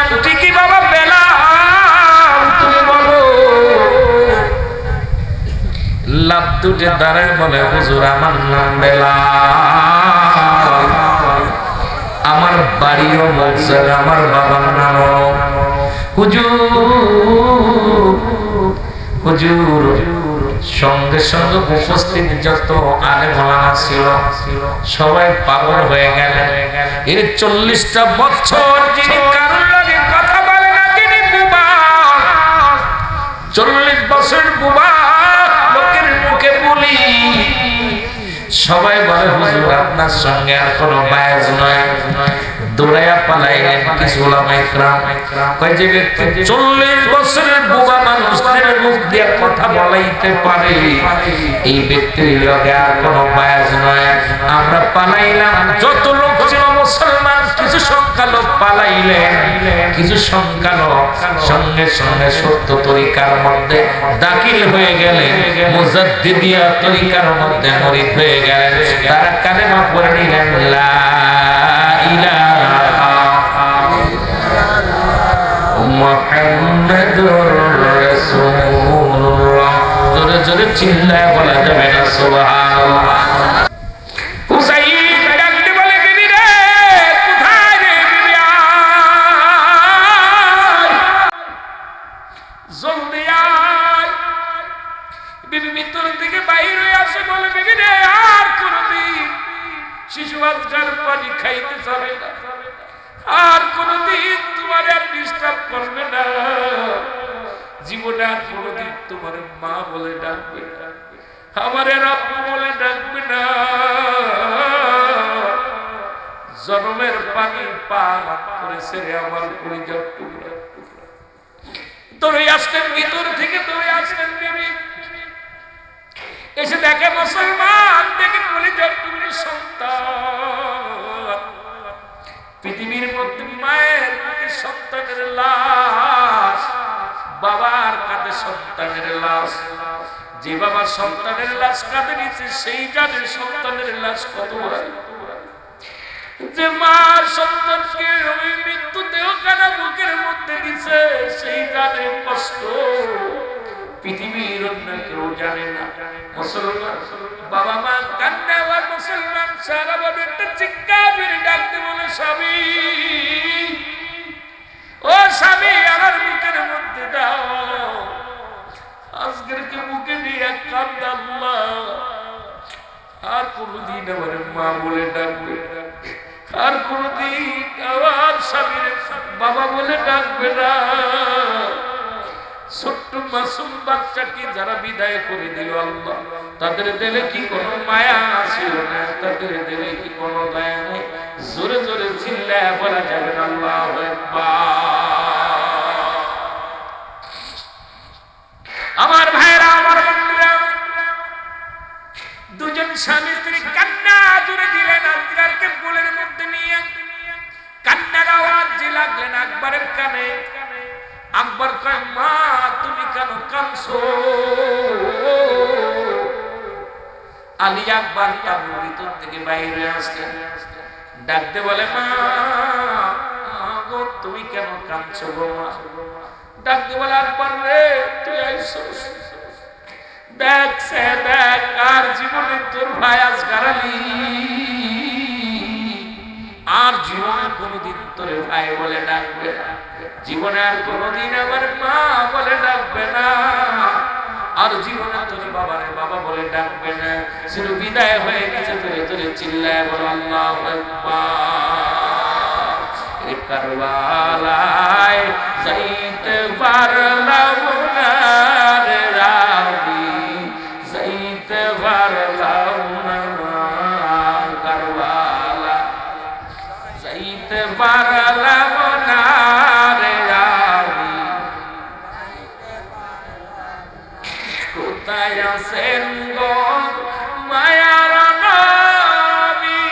নাম ঠিকই বাবা বেলাল, তুমি বলো। লাভ দুটে দাঁড়ায় বলে হুজুর আমার নাম বেলাল, আমার বাড়িও মকসদ, আমার বাবার নামও। হুজুর হুজুর সঙ্গে সঙ্গে উপস্থিত যত আলেম ওলামা ছিল সবাই পাগল হয়ে গেলেন। এর 40টা বছর যিনি কারোর লগে কথা বলে না, যিনি বুবা, 40 বছর বুবা, লোকের মুখে বলি, সবাই বলে হুজুর আপনার সঙ্গে আর কোনো বায়াজ নয়। দৌড়াইয়া পালাইলেন কিছু ওলামা ইকরাম, কয় যে ব্যক্তি 40 বছরের বুবা মানুষদের মুখ দিয়ে কথা বলাইতে পারে, এই ব্যক্তির লগে আর কোনো বায়াজ নয়। আমরা পালাইলাম, যত লোক ছিল মুসলমান, কিছু সংখ্যা লোক পালাইলেন, কিছু সংখ্যা লোক সঙ্গে সঙ্গে সত্য তরিকার মধ্যে দাখিল হয়ে গেলেন, মুজাদ্দিদিয়া তরিকার মধ্যে মুরিদ হয়ে গেলেন। তারা কালেমা পড়ে নিলেন লা ইলাহা মুহাম্মাদুর রাসূলুল্লাহ। জোরে জোরে চিল্লায় বলা যাবে না সুবহানাল্লাহ। হুসাইন ডাকতে বলে বিবি রে, কোথায় রে বিবি, আয় জলদি আয়। বিবি ভিতর থেকে বাইরে হয়ে আসে, বলে বিবি রে আর কোনদিন শিশু আজকার পানি খাইতে যাবে না, আর কোনদিন তোমার আর ডিস্টার্ব করবে না, জীবনে আর কোনদিন তোমার মা বলে ডাকবে না, আমার আব্বু বলে ডাকবে না, জন্মের পানি পান করেছে রে আমার কলিজার টুকরা। দৌড়ে আসলেন ভিতর থেকে, দৌড়ে আসলেন বিবি, এসে দেখে মুসলমান, দেখে কলিজার টুকরা সন্তান, পৃথিবীর মধ্যে মায়ের বুকে সন্তানের লাশ, বাবার কাঁধে সন্তানের লাশ। যে বাবা সন্তানের লাশ কাঁধে নিচ্ছে সেই জানে সন্তানের লাশ কত ভারী। যে মা সন্তানকে ওই মৃত্যু দেহখানা বুকের মধ্যে দিছে সেই জানে কষ্ট, পৃথিবীর অন্য কেউ জানে না। মুসলমান বাবা মা কান্না, আর মুসলমান সারা বাবা একটা চিৎকার করে ডাকতে বলে স্বামী, ও স্বামী আমার বুকের মধ্যে দাও, আজকের কে বুকে নিয়ে কান্দ আল্লাহ, আর কোনদিন আমার মা বলে ডাকবে না, আর কোনদিন আমার স্বামীর বাবা বলে ডাকবে না। ছোট্ট মাসুম বাচ্চাকে যারা বিদায় করে দিল আল্লাহ, তাদের দিলে কি কোনো মায়া ছিল না, তাদের দিলে কি কোনো দয়া নেই? জোরে জোরে চিল্লায় বলা যাবে না আল্লাহু আকবার। আমার ভাইরা, আমার বন্ধুরা, দুজন স্বামী স্ত্রী কান্না জুড়ে দিলেন আজকারকে কোলের মধ্যে নিয়ে, কান্নার আওয়াজ যে লাগলেন আকবরের কানে। আকবর কয় মা তুমি কেন কাঁদছো? আলী আকবর তার ভিতর থেকে বাইরে আসলেন, ডাকতে বলে মা গো তুমি কেন কাঁদছো গো মা? ডাকতে বলে আকবর রে তুই আইসোস, দেখ সে দেখ আর জীবনে তোর ভাই আসগার আলী আর জীবনে কোনদিন তোর ভাই বলে ডাকবে না, জীবনে আর কোনদিন আমার মা বলে ডাকবে না, আর জীবনে তোর বাবারে বাবা বলে ডাকবে না। শুধু বিদায় হয়ে গেছে, তোরে তোরে চিল্লায় বলো আল্লাহু আকবার। এ কারবালায় যাইতে পারলাম না রে রাবি, যাইতে পারলাম না কারবালা, যাইতে পারলাম না রে রাবি, কোথায় আছেন গো মায়ার নবী?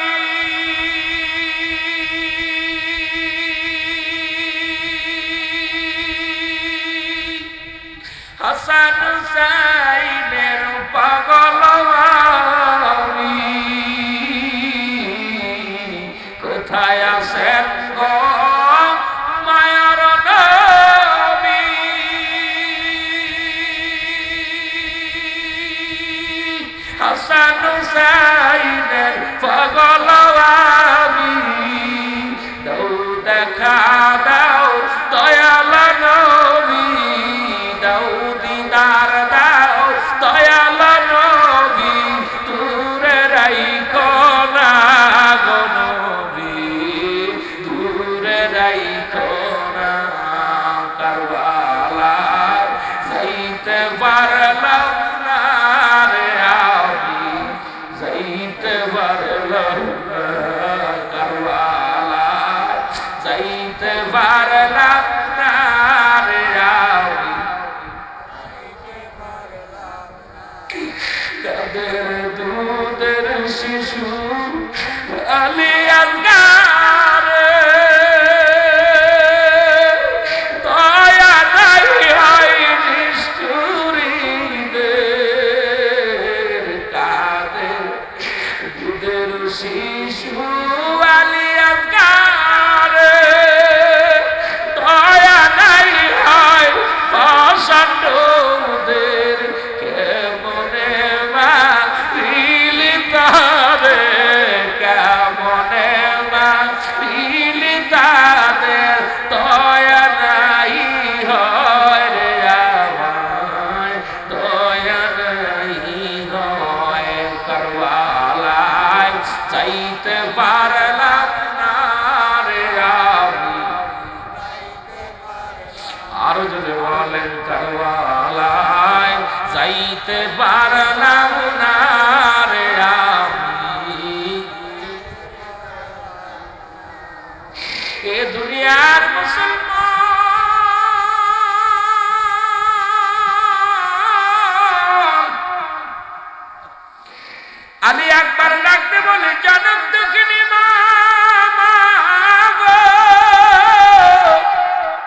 আরো যদি বলেন কারবালায় যাইতে পারলাম না রে আমি এ দুনিয়ার মুসলমান। আলী আকবর ডাকতে বলে জনক দক্ষিণী মা,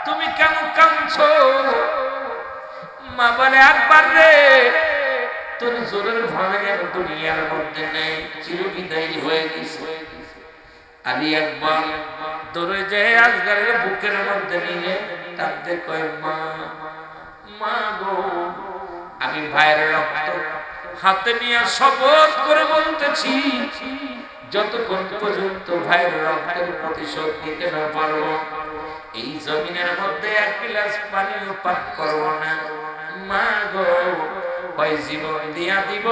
তুমি কেন কাঁদছো? মা বলে আকবর রে, তোর জোরের ভাবে দুনিয়ার মধ্যে নেই, চিরবিদায়ী হয়ে গেছে। আলী আকবর দৌড়ে যায় আসগরের বুকের মধ্যে নিয়ে কাঁদতে কয় মা, মা গো, আমি ভাইয়ের রক্ত হাতে নিয়ে শপথ করে বলতেছি, যতক্ষণ পর্যন্ত ভাইয়ের রক্তের প্রতিশোধ নিতে না পারবো এই জমিনের মধ্যে এক গ্লাস পানিও পান করবো না। মা গো, হয় জীবন দিয়া দিব,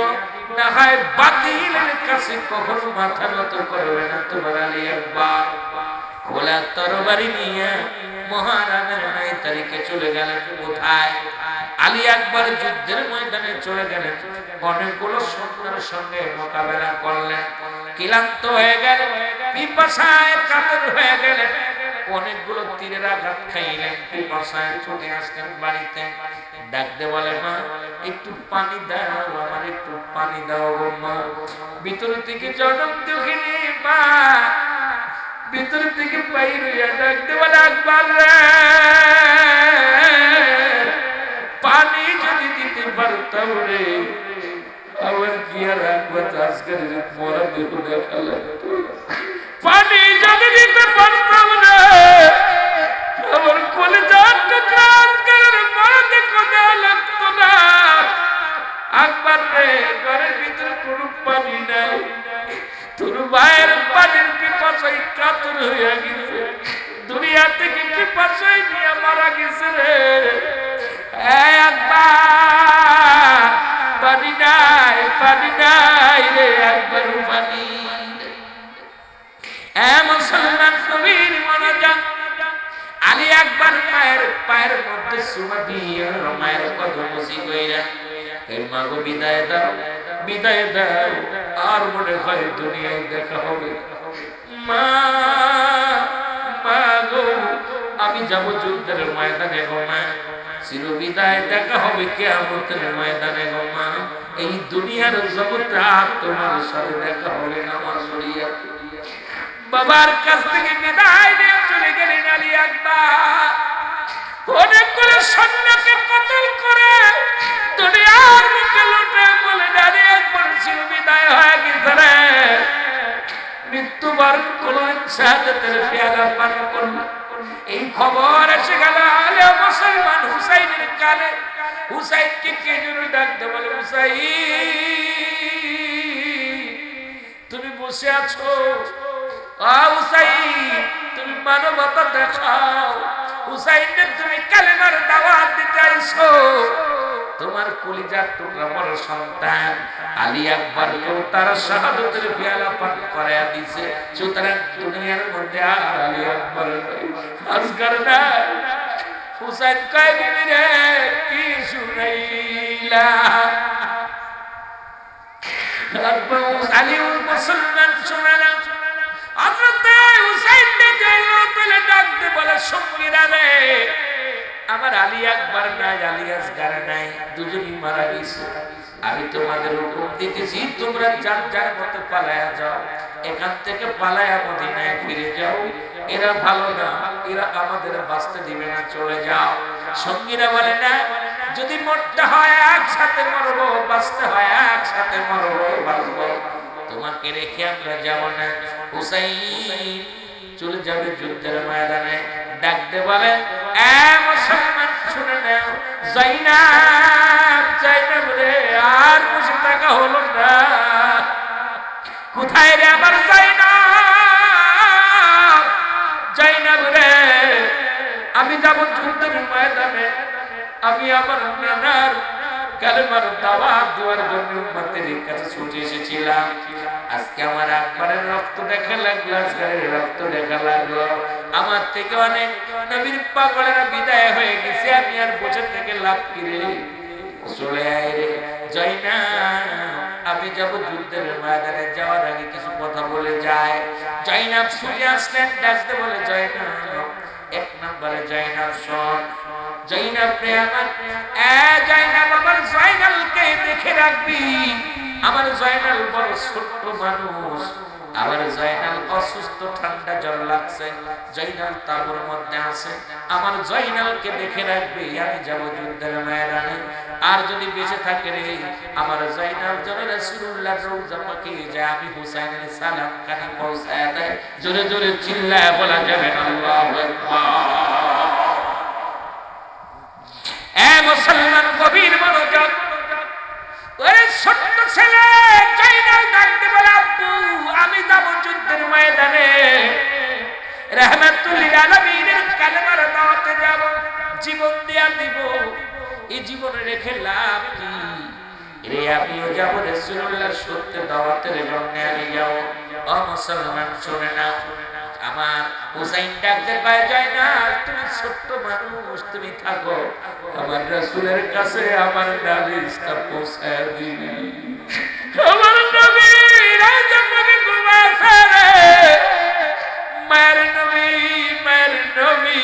না হয় বাতিলের কাছে কখনো মাথা নত করবে না তোমার আলী আকবর। খোলা তরবারি নিয়ে মহারানের 9 তারিখে চলে গেলেন। কোথায়? আলী আকবর যুদ্ধের ময়দানে চলে গেলেন। অনেকগুলো সৈন্যের সঙ্গে মোকাবেলা করলেন, ক্লান্ত হয়ে গেল, পিপাসায় কাতর হয়ে গেলেন, অনেকগুলো তীরের আঘাত খাইলেন, পিপাসায় ছুটে আসলেন বাড়িতে। ডাকতে বলে মা, একটু পানি দাও, আমার একটু পানি দাও গো মা। ভিতর থেকে জনক দক্ষিণী মা ভিতর থেকে বাইর হইয়া ডাকতে বলে আকবর রে, পানি যদি দিতে পারতাম রে, আমার কি আর আকবর আজকের মরা দেহ দেখা লাগতো। পানি যদি দিতে পারতাম রে, আমার কলিজার টুকরা আজকের মরা দেহ দেওয়া লাগতো না। আকবর রে, ঘরের ভিতরে কোনো পানি নাই, তোর ভাইয়ের পানির পিপাসায় কাতর হইয়া গেছে, দুনিয়া থেকে পিপাসায় নিয়ে মারা গেছে রে। আকবর, পানি নাই, পানি নাই রে আকবর, পানি। মুসলমান কবির মনোযোগ। আলী আকবর পায়ের মধ্যে চুমা দিয়ে মায়ের কদম মুছি কইরা, মা গো বিদায় দাও, বিদায় দাও, আর মনে হয় দুনিয়ায় দেখা হবে। মা, মা গো, আমি যাব যুদ্ধের ময়দানে গো মা, চিরবিদায় দেখা হবে কিয়ামতের ময়দানে গো মা। এই দুনিয়ার জগতে আর তোমার সাথে দেখা হবে না মা। সরিয়া বাবার কাছ থেকে বিদায় নিয়ে চলে গেলেন আলী আকবর। অনেকগুলো সৈন্যকে কতল করে দুনিয়ার মুখে লুটে বলে আলী আকবর চিরবিদায় হয়ে গেছে রে, মৃত্যুবরণ করলেন, শাহাদাতের পেয়ালা পান করলেন। এই খবর এসে গেল আলে মুসলমান হুসাইনের কানে। হুসাইনকে কে যেন ডাকতে বলে, হুসাইন তুমি বসে আছো, হুসাইন তুমি মানবতা দেখাও, হুসাইনকে তুমি কালেমার দাওয়াত দিতে আইছো। তোমার কলিজার টুকরা বড় সন্তান আলী আকবরকেও তারা শাহাদাতের পেয়ালা পান করায়া দিয়েছে। সুতরাং দুনিয়ার মধ্যে আর আলী আকবর আজকার না। হুসাইন কয়, বিবি রে, কি শুনাইলা? আলী মুসলমান শুনে না। হযরতে হুসাইন ডাকতে বলে, সঙ্গীরা রে, আমার আলী আকবর নাই, আলী আসগার নাই, দুজনই মারা গেছে। আমি তোমাদের হুকুম দিতেছি, তোমরা যার যার মতো পালায়া যাও, এখান থেকে পালায়া মদিনায় ফিরে যাও। এরা ভালো না, এরা আমাদের বাঁচতে দিবে না, চলে যাও। সঙ্গীরা বলে না, যদি মরতে হয় একসাথে মরবো, বাঁচতে হয় একসাথে মরবো, বাঁচবো, তোমাকে রেখে আমরা যাব না। হুসাইন চলে যাবে যুদ্ধের ময়দানে। ডাকতে বলে, মুসলমান শুনে নাও, জাইনাব, জাইনাব রে, আর বসে থাকা হলো না। কোথায় রে আমার জাইনাব? জাইনাব রে, আমি যাব যুদ্ধের ময়দানে, আমি আমার নানার কালেমার দাওয়াত দেওয়ার জন্য উম্মতের কাছে ছুটে এসেছিলাম। আজকে আমার আকবরের রক্ত দেখা লাগলো, আসগারের রক্ত দেখা লাগলো। আমার থেকে অনেক নবীর পাগলেরা বিদায় হয়ে গেছে, আমি লাভ কি রে, চলে আয় রে জয়নাব, আমি যাব যুদ্ধের ময়দানে, যাওয়ার আগে কিছু কথা বলে যায়। জয়নাব ছুটে আসলেন, ডাকতে বলে জয়নাব, এক নম্বরে জয়নাব শোন, জয়নাব রে আমার, জয়নাব আমার জয়নালকে দেখে রাখবি, আমার জয়নাল বড় ছোট্ট মানুষ, আমার জয়নাল অসুস্থ, ঠান্ডা জ্বর লাগছে, জয়নাল তাঁবুর মধ্যে আছে, আমার জয়নালকে দেখে রাখবি, আমি যাব যুদ্ধের ময়দানে, আর যদি বেঁচে থাকে রে আমার জয়নাল যেন রাসূলুল্লাহর রওজা পাকে যায়, আমি হুসাইনের সালাম খানি পৌঁছায় দেয়। জোরে জোরে চিল্লায় বলা যাবে না আল্লাহু আকবার। এ মুসলমান গভীর মনোযোগ, ওরে ছোট্ট ছেলে জয়নাল ডাকতে বলে আব্বু আমি যাব যুদ্ধের ময়দানে, রাহমাতুল লিল আলামিনের কালেমার দাওয়াতে যাব, জীবন দিয়া দিব, এই জীবন রেখে লাভ কি রে, আমিও যাব রাসূলুল্লাহর সত্য দাওয়াতের জন্য আমি যাব। ও মুসলমান শুনে নাও, আমার হুসাইন ডাকতে পায় যায় না, তুমি ছোট্ট মানুষ, তুমি থাকো, আমার রাসূলের কাছে আমার নালিশটা পৌঁছায় দিবি, আমার নবী রাজা পাকে ঘুমাছে রে, মায়ের নবী, মায়ের নবী,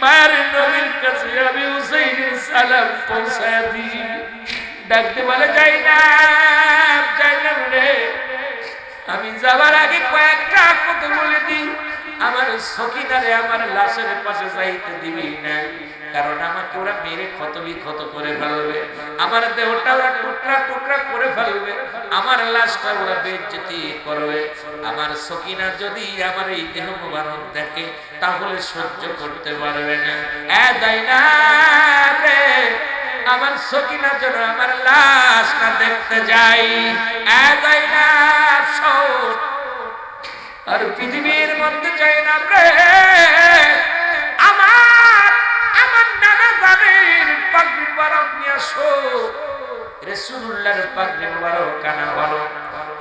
মায়ের নবীর কাছে আমি হুসাইনের সালাম পৌঁছায় দিই। ডাকতে বলে যাই না, যাই না রে, আমি যাবার আগে কয়েকটা কথা বলে দিই, আমার সখিনারে আমার লাশের পাশে যাইতে দিবি না, কারণ আমাকে ওরা মেরে ক্ষত করে ফেলবে, আমার দেহটা ওরা টুকরা টুকরা করে ফেলবে, আমার লাশটা ওরা বেইজ্জতি করবে, আমার সখিনা যদি আমার এই দেহ মোবারক দেখে তাহলে সহ্য করতে পারবে না। যাই না রে, আমার সখিনা যেন আমার লাশ না দেখতে যাই, যাই না শোন, আর পৃথিবীর মধ্যে যাই না রে, আমার নানা জানের পাগড়ি মুবারক নিয়ে আসো, রাসূলুল্লাহর পাগড়ি মুবারক কানা বলো,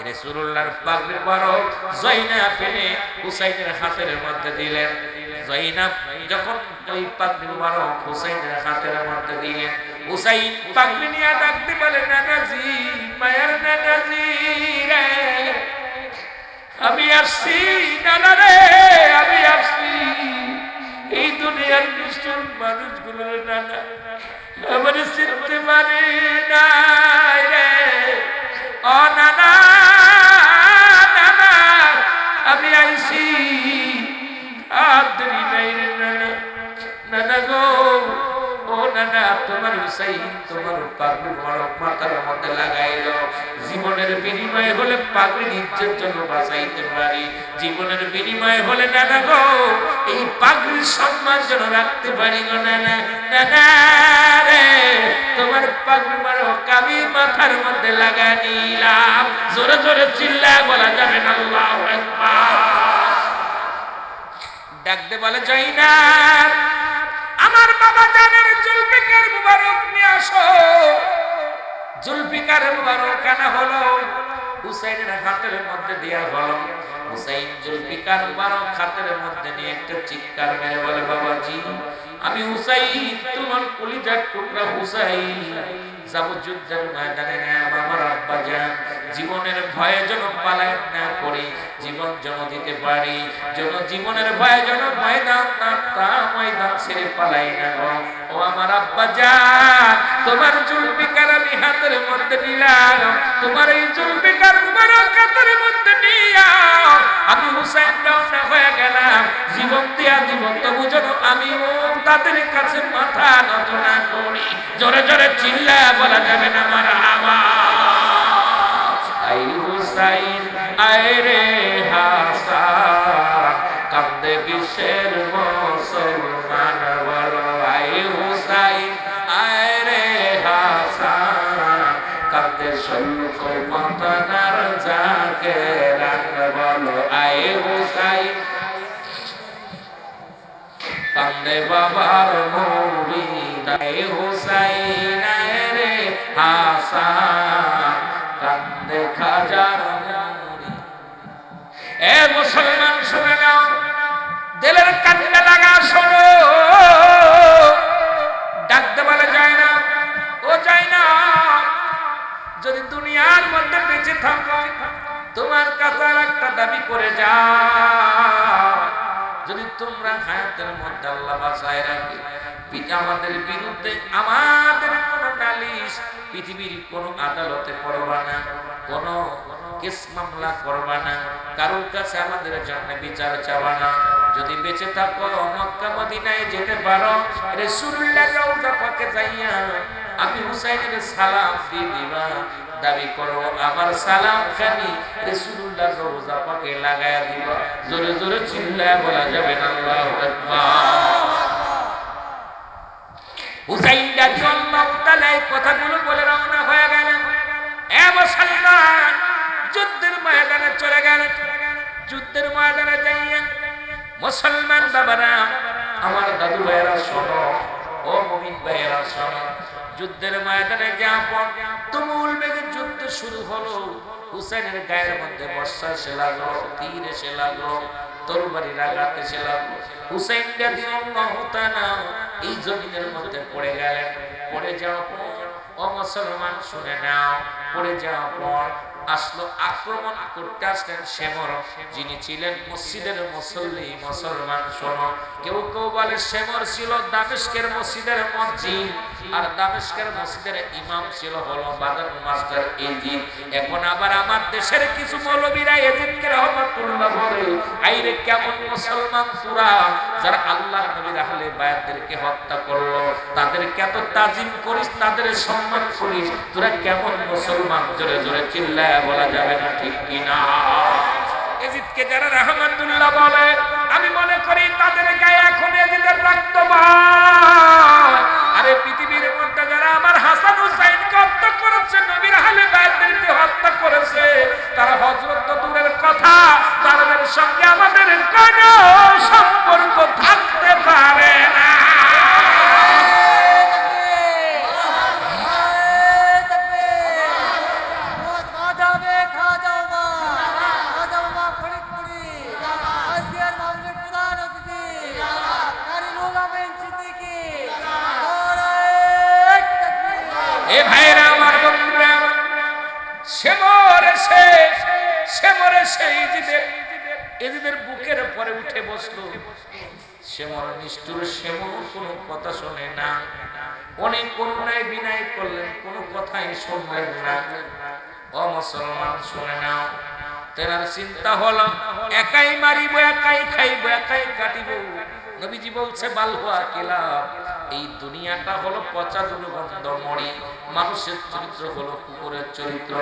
রাসূলুল্লাহর পাগড়ি মুবারক জয়নাব পেনে হুসাইনের হাতের মধ্যে দিলেন। জয়নাব যখন ওই পাগড়ি মুবারক হুসাইনের হাতের মধ্যে দিলেন, হুসাইন পাগড়ি নিয়ে ডাকতে বলে নানাজি, মায়ের নানাজি রে, আমি আসছি নানা রে, আমি আসছি, এই দুনিয়ার নিষ্ঠুর মানুষগুলোর নানা আমার চিনতে পারে নাই রে, ও নানা, নানা আমি আইছি, আর দেরি নাই রে নানা, নানা গো, ও নানা তোমার হুসাইন তোমার পাগড়ি মুবারক মাথার মধ্যে লাগাইলো, জীবনের বিনিময়ে হলে পাগড়ির ইজ্জত জন্য বাঁচাইতে পারি, জীবনের বিনিময়ে হলে নানা গো এই পাগড়ির সম্মান যেন রাখতে পারি গো নানা, নানা রে তোমার পাগড়ি মুবারক আমি মাথার মধ্যে লাগা নিলাম। জোরে জোরে চিল্লায় বলা যাবে না আল্লাহু আকবার। ডাকতে বলে জয়নাব আমার বাবা জানের জুলফিকার মুবারক নিয়ে আসো, জুলফিকার মুবারক আনা হলো, হুসাইনের হাতের মধ্যে দেয়া হলো, হুসাইন জুলফিকার মুবারক হাতের মধ্যে নিয়ে একটা চিৎকার মেরে বলে বাবাজি আমি হুসাইন তোমার কলিজার টুকরা হুসাইন, যাব যুদ্ধের ময়দানে, আমার আব্বা জান জীবনের ভয়ে যেন পালায়ন না করি, জীবন যেন দিতে পারি, যেন জীবনের ভয়ে যেন ময়দান ছেড়ে পালাই না গো, ও আমার আব্বা জান তোমার জুলফিকার আমি হাতের মধ্যে নিলাম, তোমার এই জুলফিকার মুবারক হাতের মধ্যে নিয়া আমি হুসাইন রওনা হয়ে গেলাম, জীবন দিয়া জীবন তবু যেন আমি তাদের কাছে মাথা নত না করি। জোরে জোরে চিল্লা বলা যাবে না মারহাবা। আই হুসাইন আয় রে হাসান, কান্দে বিশ্বের মুসলমান বলো, আই হুসাইন আয় রে হাসান, কান্দে শোক মতনার জাকেরান বলো, আই হুসাইন কান্দে বাবার মুরিদ, আই হুসাইন আয় রে হাসান, কান্দে খাজার মুরিদ। এ মুসলমান শুনে নাও, দিলের কান্না লাগা শোনো, ডাকতে তোমরা হায়াতের মধ্যে আল্লাহ বাঁচায় রাখে। পিতা আমাদের বিরুদ্ধে আমাদের কোন নালিশ পৃথিবীর কোন আদালতে করবা না, কোন কেস মামলা করবা না, কারোর কাছে আমাদের জন্য বিচার চাবা না। যদি বেঁচে থাকো মক্কা মদিনায় যেতে পারো, রাসূলুল্লাহর রওজা পাকে যাইয়া আমি হুসাইনের সালাম দিয়ে দিবা, দাবি করো আমার সালাম খানি রাসূলুল্লাহর রওজা পাকে লাগায়া দিবা। জোরে জোরে চিল্লায়া বলা যাবে না আল্লাহু আকবার। হুসাইন রাদিয়াল্লাহু তাআলা এই কথাগুলো বলে রওনা হয়ে গেলেন। এ মুসলমান, যুদ্ধের ময়দানে চলে গেলেন। যুদ্ধের ময়দানে যাইয়া মুসলমান বাবারা, আমার দাদু ভাইয়েরা শোনো, ও মুমিন ভাইয়েরা শোনো, যুদ্ধের ময়দানে যাওয়ার তুমুল বেগে যুদ্ধ শুরু হলো। হুসাইনের গায়ের মধ্যে বর্ষা এসে লাগলো, তীর এসে লাগলো, তরবারির আঘাত এসে লাগলো। হুসাইন রাদিয়াল্লাহু তাআলা এই জমিনের মধ্যে পড়ে গেলেন। পড়ে যাওয়ার পর, ও মুসলমান শুনে নাও, পড়ে যাওয়ার পর আসলো আক্রমণ করতে আসলেন শেমর, যিনি ছিলেন মসজিদের মুসল্লি। মুসলমান শোনো, কেউ কেউ বলে শেমর ছিল দামেস্কের মসজিদের মুয়াজ্জিন, আর দামেস্কের মসজিদের ইমাম ছিল হলো বাদান মাস্টার এজিদ। এখন আবার আমার দেশের কিছু মৌলবীরা এজিদকে রহমাতুল্লাহ বলে, আইরে কেমন মুসলমান তোরা, যারা আল্লাহর নবীর আহলে বায়াতদেরকে হত্যা করলো, তাদেরকে এত তাজিম করিস, তাদের সম্মান করিস, তোরা কেমন মুসলমান? জোরে জোরে চিল্লায় বলা যাবে না, ঠিক কিনা? এজিদকে যারা রহমাতুল্লাহ বলে, আমি মনে করি তাদের গায়ে এখন এজিদের রক্ত বয়। আরে পৃথিবীর মধ্যে যারা আমার হাসান হুসাইনকে হত্যা করেছে, নবীর আহলে বায়াতদেরকে হত্যা করেছে, তারা হযরত তো দূরের কথা, তাদের সঙ্গে আমাদের কোনো সম্পর্ক থাকতে পারে না। এ ভাইরা আমার, বন্ধুরা আমার, শেমরে সেই এজিদের বুকের উপরে উঠে বসলো। শেমর নিষ্ঠুর, শেমর কোনো কথা শোনে না। অনেক করুণায় বিনয় করলেন, কোনো কথাই শুনলেন না। ও মুসলমান শুনে নাও, তেনার চিন্তা হলো একাই মারিব, একাই খাইব, একাই কাটিব। নবীজি বলছে বালহুয়া কিলাব, এই দুনিয়াটা হলো পচা দুর্গন্ধ মরি, মানুষের চরিত্র হলো কুকুরের চরিত্র।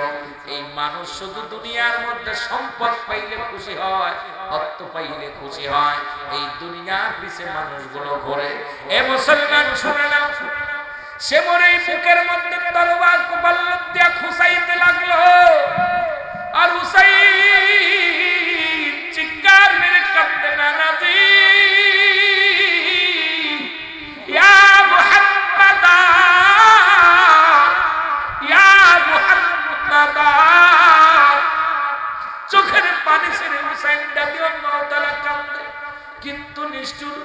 এই মানুষ শুধু দুনিয়ার মধ্যে সম্পদ পাইলে খুশি হয়, অর্থ পাইলে খুশি হয়, এই দুনিয়ার পিছে মানুষগুলো ঘোরে। এ মুসলমান শুনে নাও, সে মরে বুকের মধ্যে তরবার কপালত দিয়া খুঁচাইতে লাগলো। আর হুসাইন চিৎকার মেরে কাঁদতে নানাজি, ইয়া মুহাম্মাদা, ইয়া মুহাম্মাদা। চোখের পানি ছেড়ে হুসাইন রাদিয়াল্লাহু তাআলা কাঁদে, কিন্তু নিষ্ঠুর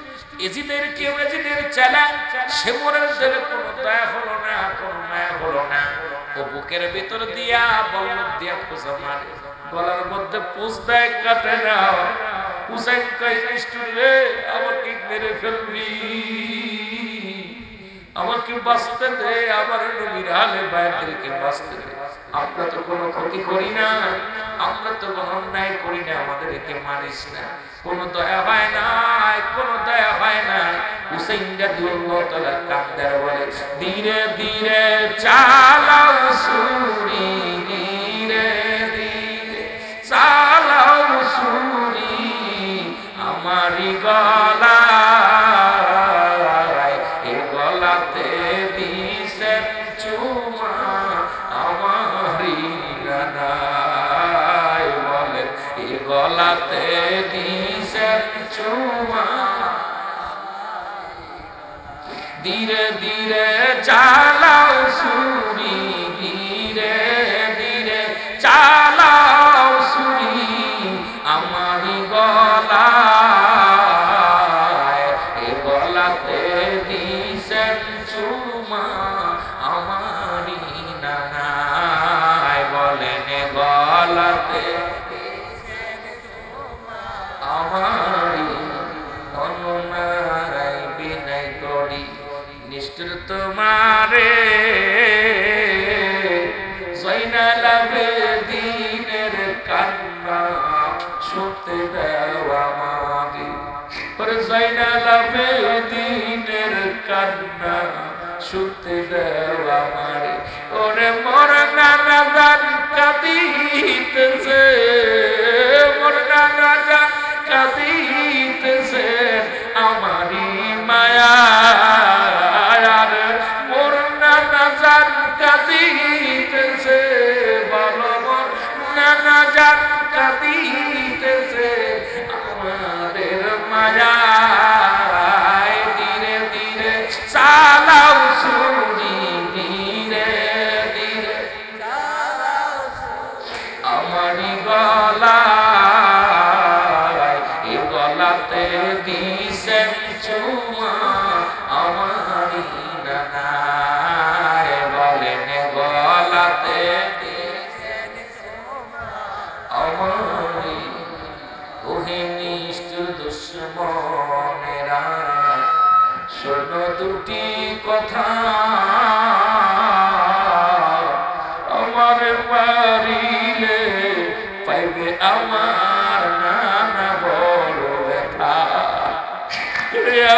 এজিদের কেউ, এজিদের চেলা শেমরের দিলে কোনো দয়া হলো না, কোনো মায়া হলো না। ও বুকের ভিতর দিয়া বল্লভ দিয়া খোঁজা মারে, গলার মধ্যে পোষ দেয়, কাটে না। হুসাইন কয়, নিষ্ঠুর রে, আমাকে মেরে ফেলবি, আমাকে বাঁচতে দে, আমার নবীর আহলে বায়াতদেরকে বাঁচতে দে। আমরা তো কোনো ক্ষতি করি না, আমরা তো কোনো অন্যায় করি না, আমাদেরকে মারিস না। কোনো দয়া হয় না, কোনো দয়া হয় না। হুসাইন রাদিয়াল্লাহু তাআলা কাঁদে বলে, ধীরে ধীরে চালাও ছুরি, ধীরে ধীরে চালাও ছুরি, আমারই গলায়, এ গলাতে দিছেন চুমা, আমারই নানায় বলেন, এ গলাতে দিছেন চুমা। ধীরে ধীরে চালাও ছুরি, ধীরে ধীরে চালাও ছুরি, আমারই গলায়, এ গলাতে দিছেন চুমা, আমারই নানায় বলেন, এ গলাতে আমারই তোমারে জয়নাল আবেদিনের কান্না শুনতে দাও আমারে ওরে জয়নাল আবেদিনের কান্না শুনতে দাও আমারে ওরে মোর নানা জান কাঁদিতেছে মোর নানা জান কাঁদিতেছে আমারি মায়া মোর নানা জান কাঁদিতেছে বলো মোর নানা জান কাঁদিতেছে আমাদের মায়া ধীরে ধীরে চালাও সুরি ধীরে ধীরে আমারি গলা এ গলাতে দিছেন চুমা আমারি নানা বলেন গলাতে দিছেন চুমা আমারি ওহে নিষ্ঠুর দুশ্মনেরা শোনো দুটি কথা আমার মারিলে পাইবে আমার নানা বড় ব্যথা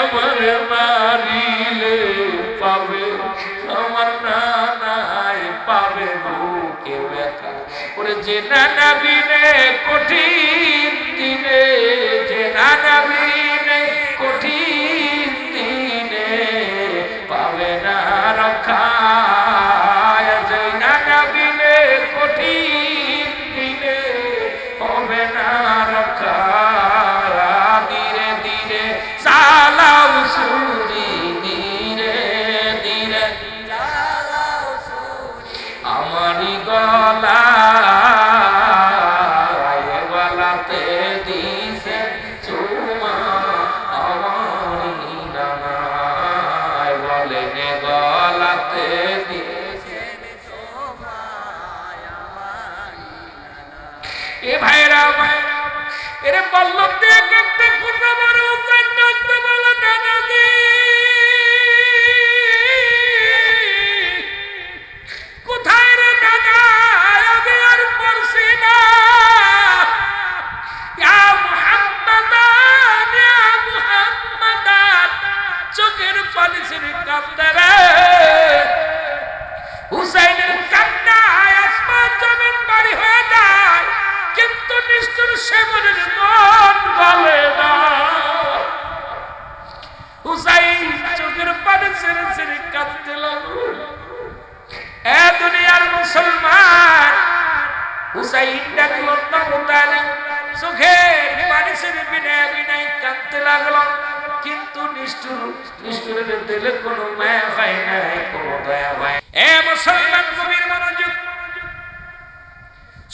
আমার মারিলে পাবে আমার নানাই পাবে বুকে ব্যথা ওরে যে নানা বিনে কঠিন দিনে যে নানা বিনে কঠিন দিনে পাবে না রক্ষা যে নানা বিনে কঠিন দিনে হবে না রক্ষা ধীরে ধীরে চালাও সুরি ধীরে ধীরে আমারি গলা গলাতে দিছে চুমা আমারি নানা বলেন গলাতে দিছে চুমা আমারি নানা এ ভাইরা এরে বল্লভ দিয়ে কেটে খুঁজে বড় উচ্চারণ করতে বলে নানাজি কোথায় রে নানা আমি আর পড়ছি না ইয়া মুহাম্মাদান ইয়া মুহাম্মাদান চোখের পানি ছেড়ে কাঁদতে রে হুসাইনের কান্নায় আসমান জমিন বাড়ি হয়ে যায় কিন্তু নিষ্ঠুর সেবনের মন গলে না হুসাইন চোখের পানি ছেড়ে ছেড়ে কাঁদতে লাগলো এ দুনিয়ার মুসলমান হুসাইন ডাকলো তাহলে চোখের পানি ছেড়ে বিনায় বিনায় কাঁদতে লাগলো কিন্তু নিষ্ঠুরের দিলে কোনো মায়া হয় নাই কোনো দয়া হয় এ মুসলমান কবির মনোযোগ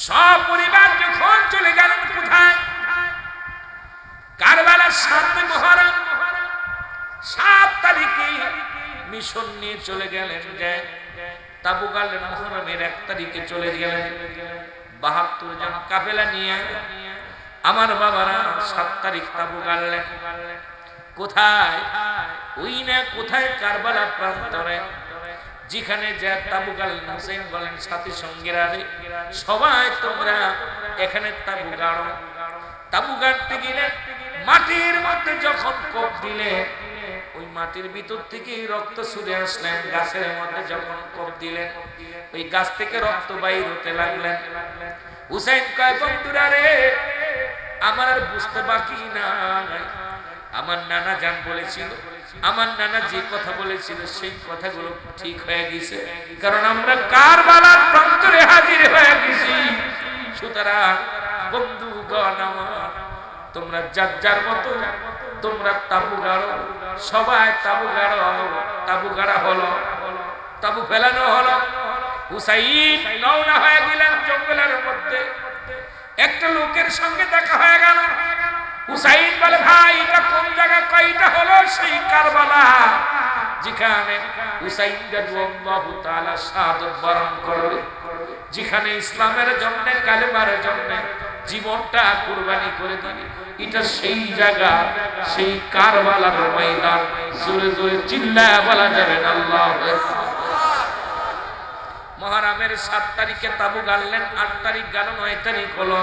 সব পরিবার যখন চলে গেলেন কোথায় কারবালার 7 মুহররম 7 তারিখে মিশন নিয়ে চলে গেলেন যে তাবু গালেন মুহররমের 1 তারিখে চলে গেলেন 72 জন কাফেলা নিয়ে আমার বাবারা 7 তারিখ তাবু গালেন কোথায় ওই না কোথায় কারবালা প্রান্তরে যেখানে যা তাবু গালেন হুসাইন বলেন সাথী সঙ্গীরা রে সবাই তোমরা এখানে তাবু গাড়ো তাবু গাড়তে গেলে মাটির মধ্যে যখন কোপ দিলে ওই মাটির ভিতর থেকে রক্ত ছুটে আসলেন গাছের মধ্যে যখন কোপ দিলেন ওই গাছ থেকে রক্ত বাইর হতে লাগলেন হুসাইন কয় বন্ধুরা রে আমার আর বুঝতে বাকি নাই আমার নানা জান বলেছিল আমার নানা যে কথা বলেছিল সেই কথাগুলো ঠিক হয়ে গেছে কারণ আমরা কারবালার প্রান্তরে হাজির হয়ে গেছি সুতরাং বন্ধুগণ আমার তোমরা যার যার মতো তোমরা তাবু গাড়ো সবাই তাবু গাড়ো তাবু গাড়া হলো তাবু ফেলানো হলো হুসাইন রওনা হয়ে গেলেন জঙ্গলের মধ্যে একটা লোকের সঙ্গে দেখা হয়ে গেল হুসাইন বলে ভাই এটা কোন জায়গা কয়টা হলো সেই কারবালা যেখানে হুসাইন রাদিয়াল্লাহু তাআলা শাহাদাত বরণ করবে যেখানে ইসলামের জন্য কালেমার জন্য জীবনটা কুরবানি করে দিবে এটা সেই জায়গা, সেই কারবালার ময়দান। জোরে জোরে চিল্লায়া বলা যাবে না আল্লাহু আকবার। মুহররমের 7 তারিখে তাবু গাড়লেন, 8 তারিখ গেল, 9 তারিখ হলো।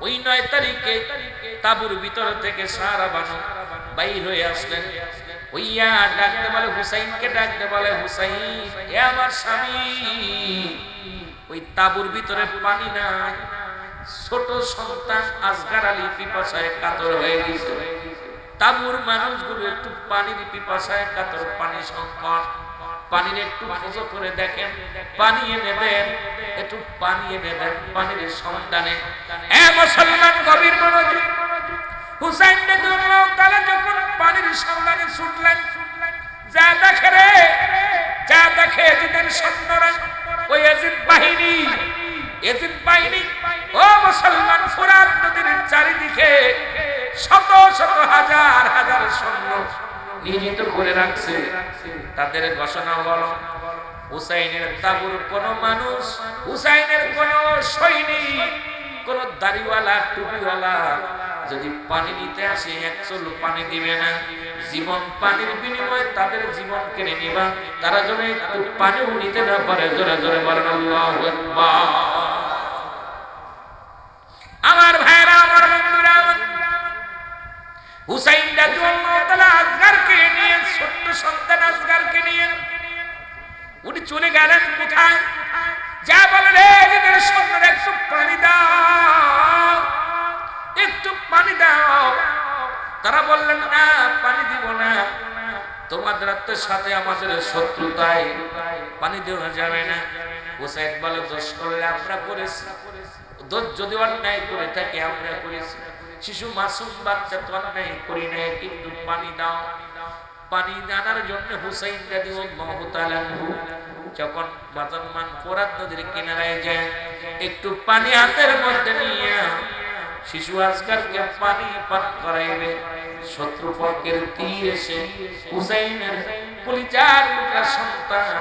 ওই 9 তারিখে তাবুর ভিতর থেকে সারা বানু বাইর হয়ে আসলেন। ওইয়া ডাকতে বলে হুসাইনকে, ডাকতে বলে হুসাইন এ আমার স্বামী। ওই তাবুর ভিতরে পানি নাই। ছোট সন্তান আসগার আলী পিপাসায় কাতর হয়ে গেছে। তাবুর মানুষগুলো একটু পানির পিপাসায় কাতর, পানি সংকট। পানির একটু খোঁজ করে দেখেন, পানি এনে দেন, একটু পানি এনে দেন পানির সন্ধানে। এ মুসলমান গভীর মনোযোগ। হুসাইন রাদিয়াল্লাহু তাআলা যখন পানির সন্ধানে ছুটলেন, যা দেখে রে, যা দেখে এজিদের সৈন্যরা, ওই এজিদ বাহিনী, এজিদ বাহিনী ও মুসলমান ফুরাত নদীর চারিদিকে শত শত হাজার হাজার সৈন্য নিয়োজিত করে রাখছে। তাদের ঘোষণা হলো হুসাইনের তাবুর কোন মানুষ, হুসাইনের কোন সৈনিক, কোন দাড়িওয়ালা টুপিওয়ালা যদি পানি নিতে আসে এক চুল পানি দিবে না। জীবন পানির বিনিময়ে তাদের জীবন কেড়ে নিবা। তারা যেন একটু পানিও নিতে না পারে। জোরে জোরে বলেন আল্লাহু আকবার। আমার ভাইরা, আমার বন্ধুরা, হুসাইন রাদিয়াল্লাহু তাআলা আসগারকে নিয়ে, ছোট্ট সন্তান আসগারকে নিয়ে উনি চলে গেলেন কোথায়? যা বলেন এদের সন্তান একটু পানি দাও, একটু পানি দাও। তারা বললেন না, পানি দিব না, তোমাদের সাথে আমাদের শত্রুতায় পানি দেওয়া যাবে না। হুসাইন বলে দোষ করলে আমরা করেছি, দোষ যদি অন্যায় করে থাকি আমরা করেছি। শিশু মাসুম বাচ্চা তো অন্যায় করি নাই, কিন্তু পানি দাও। পানি আনার জন্য হুসাইন রাদিয়াল্লাহু তাআলা যখন বাজারমান ফোরাত নদীর কিনারায় যায়, একটু পানি হাতের মধ্যে নিয়ে শিশু আসগারকে পানি পান করাইবে। শত্রুপক্ষের তীর এসে হুসাইনের কলিজার টুকরা সন্তান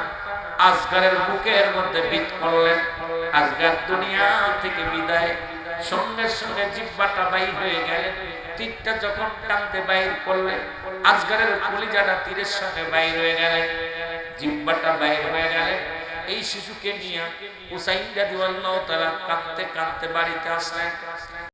আসগারের বুকের মধ্যে বিঁধ করলেন। আসগার দুনিয়া থেকে বিদায়, সঙ্গে সঙ্গে জিহ্বাটা বাইর হয়ে গেলেন। তীরটা যখন টানতে বাইর করলেন, আসগারের কলিজাটা তীরের সঙ্গে বাইর হয়ে গেলেন, জিহ্বাটা বাইর হয়ে গেলেন। এই শিশুকে নিয়ে হুসাইন রাদিয়াল্লাহু তাআলা কাঁদতে কাঁদতে বাড়িতে আসলেন।